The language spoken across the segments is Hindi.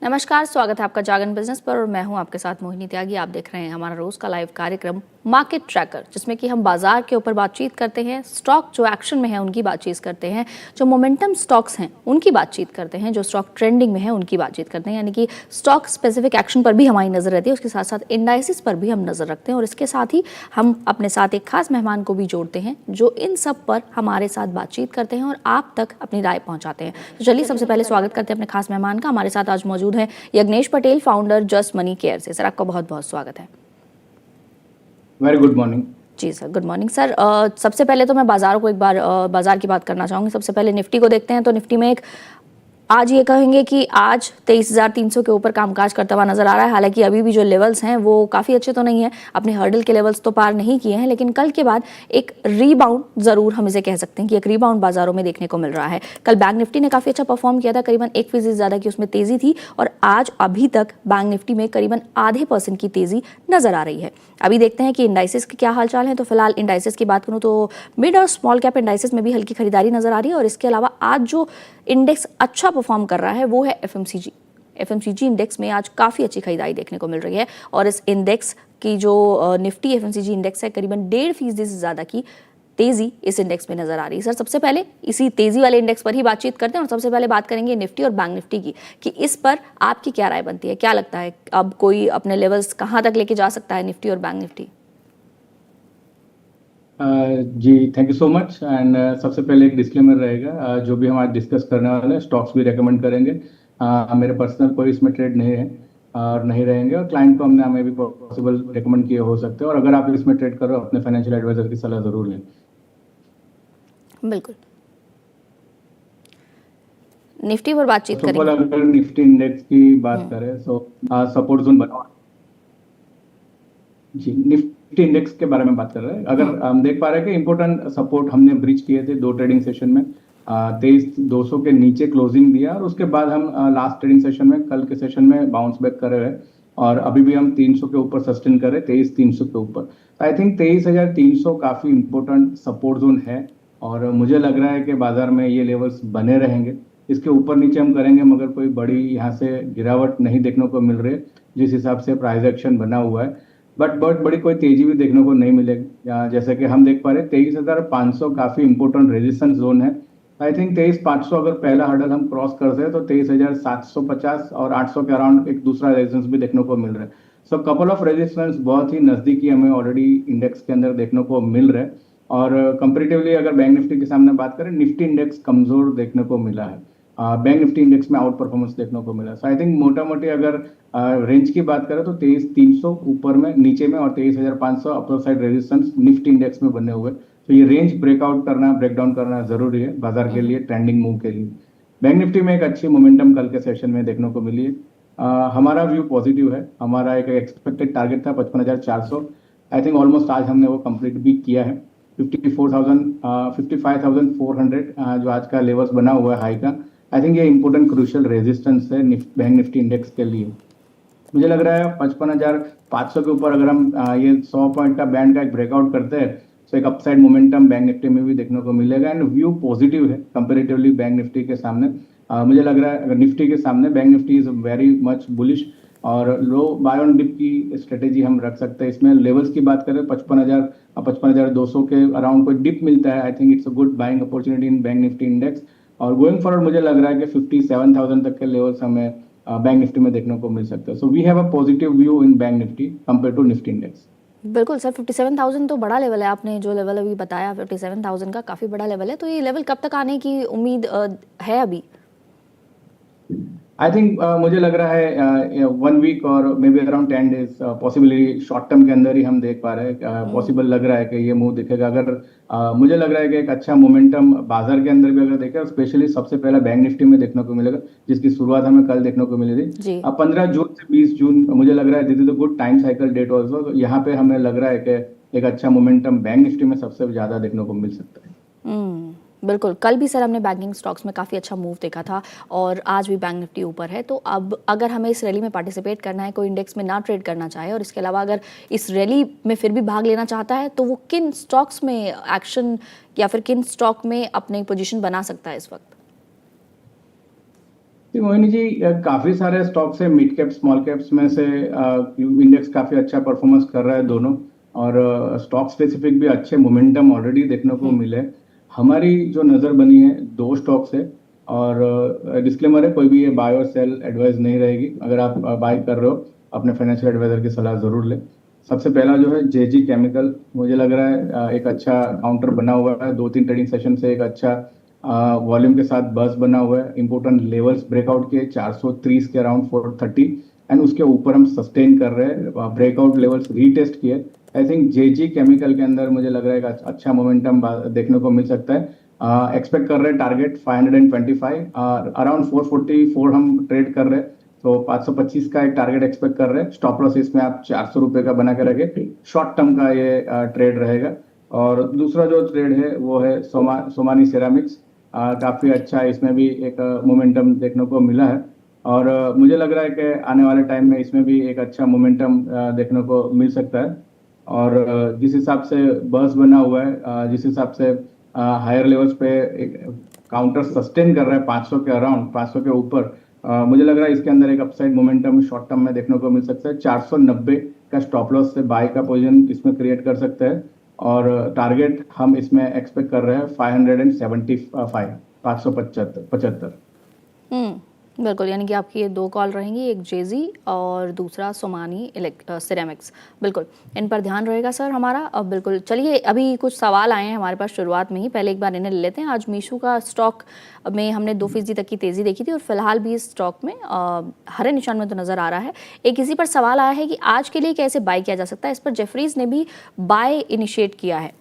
नमस्कार, स्वागत है आपका जागरण बिजनेस पर और मैं हूं आपके साथ मोहिनी त्यागी। आप देख रहे हैं हमारा रोज का लाइव कार्यक्रम मार्केट ट्रैकर, जिसमें कि हम बाजार के ऊपर बातचीत करते हैं, स्टॉक जो एक्शन में है उनकी बातचीत करते हैं, जो मोमेंटम स्टॉक्स हैं उनकी बातचीत करते हैं, जो स्टॉक ट्रेंडिंग में है उनकी बातचीत करते हैं। यानी कि स्टॉक स्पेसिफिक एक्शन पर भी हमारी नजर रहती है, उसके साथ साथ इंडाइसिस पर भी हम नजर रखते हैं और इसके साथ ही हम अपने साथ एक खास मेहमान को भी जोड़ते हैं जो इन सब पर हमारे साथ बातचीत करते हैं और आप तक अपनी राय पहुंचाते हैं। तो चलिए सबसे पहले स्वागत करते हैं अपने खास मेहमान का। हमारे साथ आज मौजूद है Yagnesh Patel, founder just money care से। सर, आपका बहुत बहुत स्वागत है। Very good morning. जी सर, गुड मॉर्निंग सर। सबसे पहले तो मैं बाजार को एक बार बाजार की बात करना चाहूँगी। सबसे पहले निफ्टी को देखते हैं तो निफ्टी में एक आज ये कहेंगे कि आज 23,300 के ऊपर कामकाज करता हुआ नजर आ रहा है। हालांकि अभी भी जो लेवल्स हैं वो काफ़ी अच्छे तो नहीं है, अपने हर्डल के लेवल्स तो पार नहीं किए हैं, लेकिन कल के बाद एक रीबाउंड ज़रूर हम इसे कह सकते हैं कि एक रीबाउंड बाजारों में देखने को मिल रहा है। कल बैंक निफ्टी ने काफ़ी अच्छा परफॉर्म किया था, करीबन 1% ज़्यादा की उसमें तेज़ी थी और आज अभी तक बैंक निफ्टी में करीबन ½ % की तेज़ी नजर आ रही है। अभी देखते हैं कि इंडाइसिस के क्या हालचाल है। तो फिलहाल इंडाइसिस की बात करूँ तो मिड और स्मॉल कैप इंडाइसिस में भी हल्की खरीदारी नजर आ रही है और इसके अलावा आज जो इंडेक्स अच्छा परफॉर्म कर रहा है वो है एफएमसीजी इंडेक्स में आज काफ़ी अच्छी खरीदारी देखने को मिल रही है और इस इंडेक्स की जो निफ्टी एफएमसीजी इंडेक्स है करीबन 1.5% से ज़्यादा की तेज़ी इस इंडेक्स में नजर आ रही है। सर, सबसे पहले इसी तेज़ी वाले इंडेक्स पर ही बातचीत करते हैं और सबसे पहले बात करेंगे निफ्टी और बैंक निफ्टी की कि इस पर आपकी क्या राय बनती है, क्या लगता है अब कोई अपने लेवल्स कहाँ तक लेके जा सकता है निफ्टी और बैंक निफ्टी? जी thank you so much. And सबसे पहले एक डिस्क्लेमर रहेगा, जो भी हम आज डिस्कस करने वाले हैं स्टॉक्स भी रेकमेंड करेंगे। मेरे पर्सनल कोई इसमें ट्रेड नहीं है और नहीं रहेंगे और क्लाइंट को हमने हमें भी पॉसिबल रेकमेंड किए हो सकते हैं और अगर आप इसमें ट्रेड कर रहे हो अपने फाइनेंशियल एडवाइजर की सलाह जरूर लें। बिल्कुल, निफ्टी पर बातचीत करेंगे। अगर निफ्टी इंडेक्स की बात करें तो सपोर्ट जोन बना जी, निफ्टी इंडेक्स के बारे में बात कर रहे हैं। अगर हम देख पा रहे हैं कि इंपॉर्टेंट सपोर्ट हमने ब्रीच किए थे 2 ट्रेडिंग सेशन में। 23,200 के नीचे क्लोजिंग दिया और उसके बाद हम लास्ट ट्रेडिंग सेशन में कल के सेशन में बाउंस बैक कर रहे हैं और अभी भी हम 300 के ऊपर सस्टेन कर रहे हैं, 23,300 के ऊपर। आई थिंक 23,300 काफी इंपॉर्टेंट सपोर्ट जोन है और मुझे लग रहा है कि बाजार में ये लेवल्स बने रहेंगे। इसके ऊपर नीचे हम करेंगे मगर कोई बड़ी यहाँ से गिरावट नहीं देखने को मिल रही है जिस हिसाब से प्राइस एक्शन बना हुआ है। बट बहुत बड़ी कोई तेजी भी देखने को नहीं मिलेगी। जैसे कि हम देख पा रहे हैं 23,500 काफी इंपॉर्टेंट रेजिस्टेंस जोन है। आई थिंक 23,500 अगर पहला हर्डल हम क्रॉस करते हैं तो 23,750 और 800 के अराउंड एक दूसरा रेजिस्टेंस भी देखने को मिल रहा है। सो कपल ऑफ रेजिस्टेंस बहुत ही नजदीकी हमें ऑलरेडी इंडेक्स के अंदर देखने को मिल रहा है और कंपेरेटिवली अगर बैंक निफ्टी के सामने बात करें निफ्टी इंडेक्स कमजोर देखने को मिला है। बैंक निफ्टी इंडेक्स में आउट परफॉर्मेंस देखने को मिला। सो आई थिंक मोटा मोटी अगर रेंज की बात करें तो 23,300 ऊपर में नीचे में और 23,500 upper side resistance Nifty index में बने हुए। तो ये रेंज ब्रेकआउट करना ब्रेक डाउन करना जरूरी है बाजार के लिए, ट्रेंडिंग मूव के लिए। बैंक निफ्टी में एक अच्छी मोमेंटम कल के सेशन में देखने को मिली है। हमारा व्यू पॉजिटिव है। हमारा एक एक्सपेक्टेड टारगेट था 55,400। आई थिंक ऑलमोस्ट आज हमने वो कंप्लीट भी किया है। 55,400 जो आज का लेवल्स बना हुआ है हाई का, आई थिंक ये इंपॉर्टेंट क्रूशियल रेजिस्टेंस है बैंक निफ्टी इंडेक्स के लिए। मुझे लग रहा है 55,500 के ऊपर अगर हम ये 100 पॉइंट का बैंड का एक ब्रेकआउट करते हैं तो एक अपसाइड मोमेंटम बैंक निफ्टी में भी देखने को मिलेगा एंड व्यू पॉजिटिव है कंपेरेटिवली बैंक निफ्टी के सामने। मुझे लग रहा है अगर निफ्टी के सामने bank Nifty is very much bullish और लो बाय ऑन डिप की स्ट्रेटेजी हम रख सकते हैं। इसमें लेवल्स की बात करें 55,200 के अराउंड कोई डिप मिलता है, आई think it's a good buying opportunity in bank Nifty index और गोइंग फॉरवर्ड मुझे लग रहा है कि 57,000 तक के लेवल्स हमें बैंक निफ्टी में देखने को मिल सकता है। So we have a positive view in bank Nifty compare to Nifty index. बिल्कुल सर, 57,000 तो बड़ा लेवल है। आपने जो लेवल अभी बताया 57,000 का काफ़ी बड़ा लेवल है, तो ये लेवल कब तक आने की उम्मीद है अभी? आई थिंक मुझे लग रहा है 1 वीक और may be around 10 days possibly short term के अंदर ही हम देख पा रहे हैं। पॉसिबल लग रहा है कि ये मूव दिखेगा। अगर मुझे लग रहा है कि एक अच्छा मोमेंटम बाजार के अंदर भी अगर देखें स्पेशली सबसे पहला बैंक निफ्टी में देखने को मिलेगा जिसकी शुरुआत हमें कल देखने को मिली थी। 15 जून से 20 जून मुझे लग रहा है this is a good time cycle date also. तो यहाँ पे हमें लग रहा है कि एक अच्छा मोमेंटम बैंक निफ्टी में सबसे ज्यादा देखने को मिल सकता है। बिल्कुल, कल भी सर हमने बैंकिंग स्टॉक्स में काफ़ी अच्छा मूव देखा था और आज भी बैंक निफ्टी ऊपर है। तो अब अगर हमें इस रैली में पार्टिसिपेट करना है, कोई इंडेक्स में ना ट्रेड करना चाहे और इसके अलावा अगर इस रैली में फिर भी भाग लेना चाहता है तो वो किन स्टॉक्स में एक्शन या फिर किन स्टॉक में अपनी पोजीशन बना सकता है इस वक्त? तो मोहिनी जी, काफी सारे स्टॉक्स है मिड कैप स्मॉल कैप्स में से, इंडेक्स काफी अच्छा परफॉर्मेंस कर रहा है दोनों। और स्टॉक स्पेसिफिक भी अच्छे मोमेंटम ऑलरेडी देखने को मिले। हमारी जो नजर बनी है दो स्टॉक्स है, और डिस्क्लेमर है, कोई भी ये बाय और सेल एडवाइस नहीं रहेगी। अगर आप बाय कर रहे हो अपने फाइनेंशियल एडवाइजर की सलाह जरूर लें। सबसे पहला जो है जेजी केमिकल, मुझे लग रहा है एक अच्छा काउंटर बना हुआ है, दो तीन ट्रेडिंग सेशन से एक अच्छा वॉल्यूम के साथ बस बना हुआ है। इंपॉर्टेंट लेवल्स ब्रेकआउट किए 430 के अराउंड 430, एंड उसके ऊपर हम सस्टेन कर रहे हैं। ब्रेकआउट लेवल्स रीटेस्ट किए। आई थिंक जेजी केमिकल के अंदर मुझे लग रहा है एक अच्छा मोमेंटम देखने को मिल सकता है। एक्सपेक्ट कर रहे हैं टारगेट 525, अराउंड 444 हम ट्रेड कर रहे हैं, तो 525 का एक टारगेट एक्सपेक्ट कर रहे हैं। स्टॉप लॉस इसमें आप 400 रुपए का बना के रखे, शॉर्ट टर्म का ये ट्रेड रहेगा। और दूसरा जो ट्रेड है वो है सोमानी सेरामिक्स। काफी अच्छा है, इसमें भी एक मोमेंटम देखने को मिला है। और मुझे लग रहा है कि आने वाले टाइम में इसमें भी एक अच्छा मोमेंटम देखने को मिल सकता है। और जिस हिसाब से बस बना हुआ है, जिस हिसाब से हायर लेवल्स पे एक काउंटर सस्टेन कर रहा है 500 के अराउंड, 500 के ऊपर, मुझे लग रहा है इसके अंदर एक अपसाइड मोमेंटम शॉर्ट टर्म में देखने को मिल सकता है। 490 का स्टॉप लॉस से बाय का पोजीशन इसमें क्रिएट कर सकते हैं। और टारगेट हम इसमें एक्सपेक्ट कर रहे हैं 575, 575। बिल्कुल, यानी कि आपकी ये दो कॉल रहेंगी, एक जेजी और दूसरा सोमानी सिरेमिक्स। बिल्कुल, इन पर ध्यान रहेगा सर हमारा। अब बिल्कुल चलिए, अभी कुछ सवाल आए हैं हमारे पास शुरुआत में ही, पहले एक बार इन्हें ले लेते हैं। आज मीशू का स्टॉक में हमने 2% तक की तेज़ी देखी थी और फिलहाल भी इस स्टॉक में हरे निशान में तो नज़र आ रहा है। एक इसी पर सवाल आया है कि आज के लिए कैसे बाय किया जा सकता है, इस पर जेफरीज ने भी बाय इनिशिएट किया है।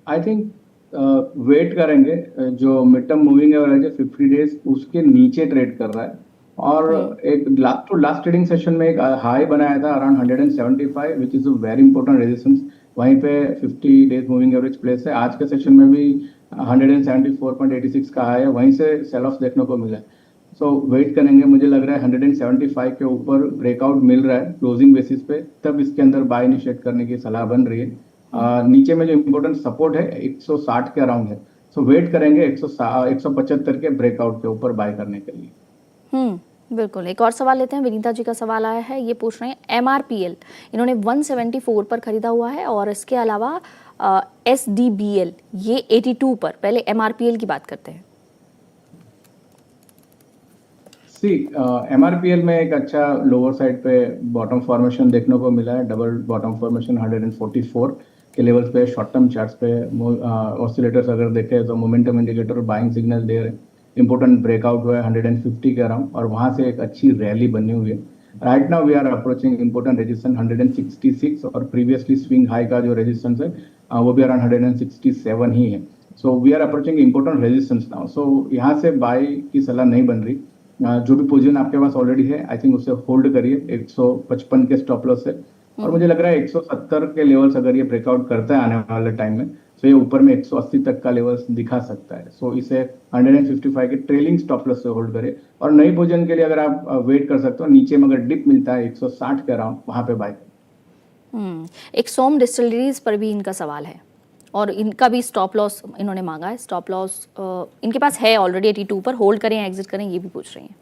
आई थिंक वेट करेंगे। जो मिड टर्म मूविंग एवरेज है 50 डेज उसके नीचे ट्रेड कर रहा है। और एक last two last trading session में एक हाई बनाया था around 175, which is a very important resistance. वहीं पे 50 डेज मूविंग एवरेज प्लेस है। आज के सेशन में भी 174.86 का हाई है, वहीं से सेल ऑफ देखने को मिला है। सो वेट करेंगे। मुझे लग रहा है 175 के ऊपर ब्रेकआउट मिल रहा है क्लोजिंग बेसिस पे, तब इसके अंदर बाय इनिशिएट करने की सलाह बन रही है। नीचे में जो इम्पोर्टेंट सपोर्ट है 160 के अराउंड है। सो वेट करेंगे 175 के ब्रेकआउट के ऊपर बाय करने के लिए। बिल्कुल, एक और सवाल लेते हैं। विनीता जी का सवाल आया है, ये पूछ रहे हैं MRPL इन्होंने 174 पर खरीदा हुआ है और इसके अलावा SDBL ये 82 पर। पहले MRPL की बात करते हैं। MRPL में एक अच्छा लोअर साइड पे बॉटम फॉर्मेशन देखने को मिला है। डबल बॉटम फॉर्मेशन 144 के लेवल्स पे, शॉर्ट टर्म चार्ट्स पे ऑसिलेटर्स अगर देखें तो मोमेंटम इंडिकेटर बाइंग सिग्नल दे रहे हैं। इंपॉर्टेंट ब्रेकआउट हुआ है 150 के अराउंड, और वहां से एक अच्छी रैली बनी हुई है। Right now we are approaching important resistance 166, और प्रीवियसली स्विंग हाई का जो रेजिस्टेंस है वो भी अराउंड 167 ही है। So we are approaching important resistance now. So यहाँ से बाय की सलाह नहीं बन रही। जो भी पोजीशन आपके पास ऑलरेडी है आई थिंक उसे होल्ड करिए 155 के स्टॉप लॉस से। और मुझे लग रहा है 170 के लेवल्स अगर ये ब्रेकआउट करता है आने वाले टाइम में, तो ये ऊपर में 180 तक का लेवल्स दिखा सकता है। सो इसे 155 के ट्रेलिंग स्टॉप लॉस से होल्ड करें। और नई पोजीशन के लिए अगर आप वेट कर सकते हो, नीचे में अगर डिप मिलता है 160 के अराउंड, वहां पे बाय करें। एक सोम डिस्टिलरीज पर भी इनका सवाल है और इनका भी स्टॉप लॉस इन्होंने मांगा है। स्टॉप लॉस इनके पास है ऑलरेडी 82 पर, होल्ड करें या एग्जिट करें, ये भी पूछ रही हैं।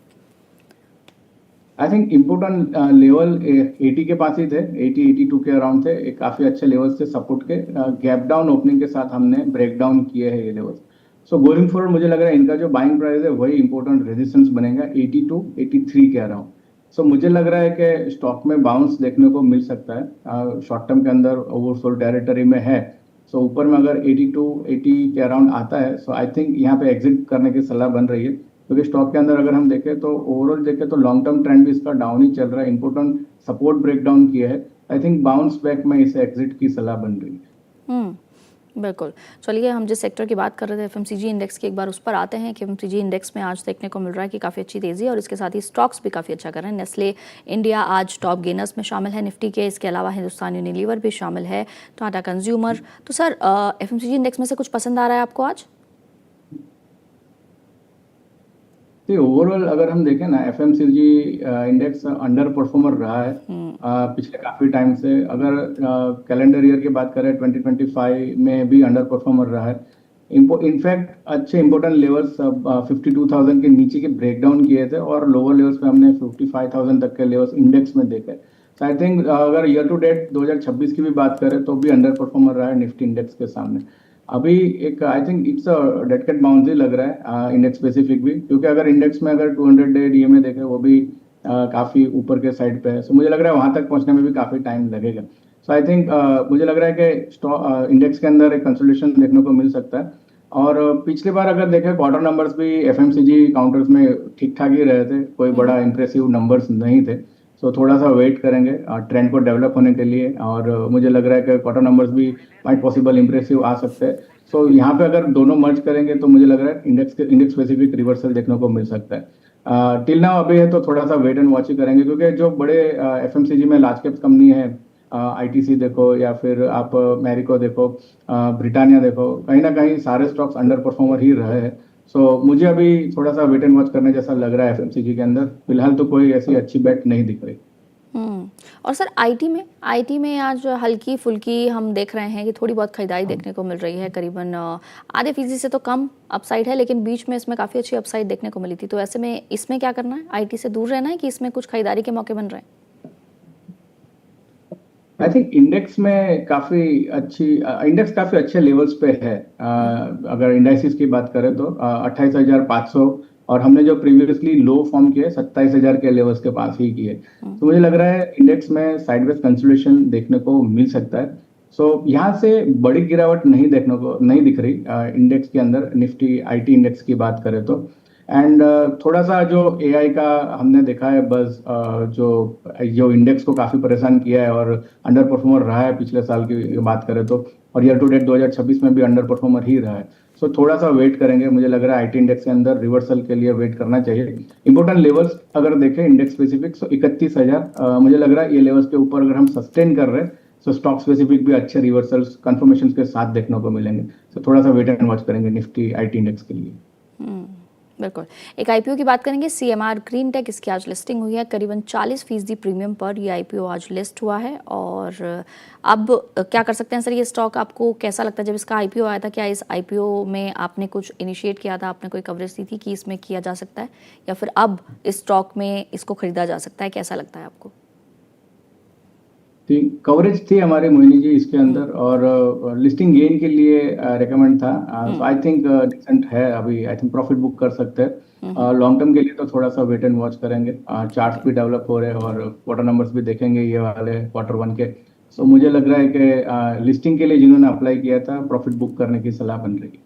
आई थिंक इम्पोर्टेंट लेवल 80 के पास ही थे, 82 के अराउंड थे। एक काफी अच्छे लेवल से सपोर्ट के गैप डाउन ओपनिंग के साथ हमने ब्रेक डाउन किए हैं ये लेवल्स। सो गोइंग फॉरवर्ड मुझे लग रहा है इनका जो बाइंग प्राइस है वही इंपॉर्टेंट रेजिस्टेंस बनेगा 82, 83 के अराउंड। सो मुझे लग रहा है कि स्टॉक में बाउंस देखने को मिल सकता है। शॉर्ट टर्म के अंदर ओवरसोल्ड टेरिटरी में है। सो ऊपर में अगर 82, 80 के अराउंड आता है, सो आई थिंक यहाँ पे एग्जिट करने की सलाह बन रही है। क्योंकि स्टॉक के अंदर अगर हम देखें तो ओवरऑल देखें तो लॉन्ग टर्म ट्रेंड भी इसका डाउन ही चल रहा है। इंपॉर्टेंट सपोर्ट ब्रेक डाउन किया है। आई थिंक बाउंस बैक में इसे एग्जिट की सलाह बन रही है। बिल्कुल, चलिए हम जिस सेक्टर की बात कर रहे थे FMCG इंडेक्स की, एक बार उस पर आते हैं कि FMCG इंडेक्स में आज देखने को मिल रहा है कि काफ़ी अच्छी तेज़ी है और इसके साथ ही स्टॉक्स भी काफ़ी अच्छा कर रहे हैं। नेस्ले इंडिया आज टॉप गेनर्स में शामिल है निफ्टी के। इसके अलावा हिंदुस्तान यूनिलीवर भी शामिल है, टाटा कंज्यूमर। तो सर FMCG इंडेक्स में से कुछ पसंद आ रहा है आपको आज? तो ओवरऑल अगर हम देखें ना, FMCG इंडेक्स अंडर परफॉर्मर रहा है पिछले काफी टाइम से। अगर कैलेंडर ईयर की बात करें 2025 में भी अंडर परफॉर्मर रहा है। इनफैक्ट अच्छे इंपॉर्टेंट लेवल्स 52,000 के नीचे के ब्रेकडाउन किए थे और लोअर लेवल्स पे हमने 55,000 तक के लेवल्स इंडेक्स में देखे। सो आई थिंक अगर ईयर टू डेट 2026 की भी बात करें तो भी अंडर परफॉर्मर रहा है निफ्टी इंडेक्स के सामने। अभी एक I think it's a dead cat boundary लग रहा है इंडेक्स स्पेसिफिक भी, क्योंकि अगर इंडेक्स में अगर 200 डे डीएमए देखें वो भी काफी ऊपर के साइड पे है। सो मुझे लग रहा है वहां तक पहुंचने में भी काफी टाइम लगेगा। सो आई थिंक मुझे लग रहा है कि इंडेक्स के अंदर एक कंसोलिडेशन देखने को मिल सकता है। और पिछली बार अगर देखें क्वार्टर नंबर्स भी एफएमसीजी काउंटर्स में ठीक ठाक ही रहे थे, कोई बड़ा इंप्रेसिव नंबर्स नहीं थे। सो थोड़ा सा वेट करेंगे ट्रेंड को डेवलप होने के लिए, और मुझे लग रहा है कि क्वार्टर नंबर्स भी माइट पॉसिबल इंप्रेसिव आ सकते हैं। सो यहाँ पे अगर दोनों मर्ज करेंगे तो मुझे लग रहा है इंडेक्स स्पेसिफिक रिवर्सल देखने को मिल सकता है। टिल नाउ अभी है तो थोड़ा सा वेट एंड वॉच ही करेंगे, क्योंकि जो बड़े एफएमसीजी में लार्ज कैप कंपनी है, आईटीसी देखो या फिर आप मैरिको देखो, ब्रिटानिया देखो, कहीं ना कहीं सारे स्टॉक्स अंडर परफॉर्मर ही रहे हैं। सो मुझे अभी थोड़ा सा वेट एंड वॉच करने जैसा लग रहा है एफएमसीजी के अंदर। फिलहाल तो कोई ऐसी अच्छी बेट नहीं दिख रही। और सर आईटी में आज हल्की फुल्की हम देख रहे हैं कि थोड़ी बहुत खरीदारी देखने को मिल रही है, करीबन आधे फीसदी से तो कम अपसाइड है, लेकिन बीच में इसमें काफ़ी अच्छी अपसाइड देखने को मिली थी। तो ऐसे में इसमें क्या करना है, आईटी से दूर रहना है कि इसमें कुछ खरीदारी के मौके बन रहे हैं? आई थिंक इंडेक्स काफी अच्छे लेवल्स पे है। अगर इंडाइसिस की बात करें तो 28,500, और हमने जो प्रीवियसली लो फॉर्म किए 27,000 के लेवल्स के पास ही किए। तो मुझे लग रहा है इंडेक्स में साइडवेज कंसोलिडेशन देखने को मिल सकता है। सो यहाँ से बड़ी गिरावट नहीं दिख रही इंडेक्स के अंदर, निफ्टी आईटी इंडेक्स की बात करें तो। एंड थोड़ा सा जो एआई का हमने देखा है बस, जो इंडेक्स को काफी परेशान किया है और अंडर परफॉर्मर रहा है पिछले साल की बात करें तो, और ईयर टू डेट 2026 में भी अंडर परफॉर्मर ही रहा है। सो थोड़ा सा वेट करेंगे, मुझे लग रहा है आईटी इंडेक्स के अंदर रिवर्सल के लिए वेट करना चाहिए। इंपॉर्टेंट लेवल्स अगर देखें इंडेक्स स्पेसिफिक, सो 31,000 मुझे लग रहा है ये लेवल्स के ऊपर अगर हम सस्टेन कर रहे हैं तो स्टॉक स्पेसिफिक भी अच्छे रिवर्सल्स कंफर्मेशन के साथ देखने को मिलेंगे। सो थोड़ा सा वेट एंड वॉच करेंगे निफ्टी आईटी इंडेक्स के लिए। बिल्कुल। एक आईपीओ की बात करेंगे, सीएमआर ग्रीन टेक, इसकी आज लिस्टिंग हुई है, करीबन 40% प्रीमियम पर ये आईपीओ आज लिस्ट हुआ है। और अब क्या कर सकते हैं सर, ये स्टॉक आपको कैसा लगता है? जब इसका आईपीओ आया था, क्या इस आईपीओ में आपने कुछ इनिशिएट किया था, आपने कोई कवरेज दी थी कि इसमें किया जा सकता है, या फिर अब इस स्टॉक में इसको खरीदा जा सकता है? कैसा लगता है आपको? कवरेज थी हमारी मोहिनी जी इसके अंदर, और लिस्टिंग गेन के लिए रेकमेंड था। सो आई थिंक डिसेंट है, अभी आई थिंक प्रॉफिट बुक कर सकते हैं। लॉन्ग टर्म के लिए तो थोड़ा सा वेट एंड वॉच करेंगे। चार्ट्स भी डेवलप हो रहे हैं और क्वार्टर नंबर्स भी देखेंगे ये वाले क्वार्टर वन के। सो मुझे लग रहा है कि लिस्टिंग के लिए जिन्होंने अप्लाई किया था प्रॉफिट बुक करने की सलाह बन रही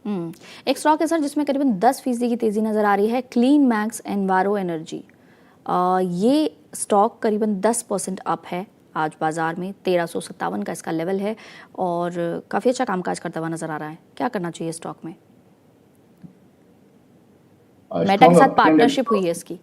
है। एक स्टॉक है सर जिसमें करीबन 10% की तेजी नजर आ रही है, क्लीन मैक्स एनवायरो एनर्जी। ये स्टॉक करीबन 10% अप है आज बाजार में, 1357 का इसका लेवल है और काफ़ी अच्छा कामकाज करता हुआ नजर आ रहा है। क्या करना चाहिए स्टॉक में? मेटा के साथ पार्टनरशिप हुई है इसकी।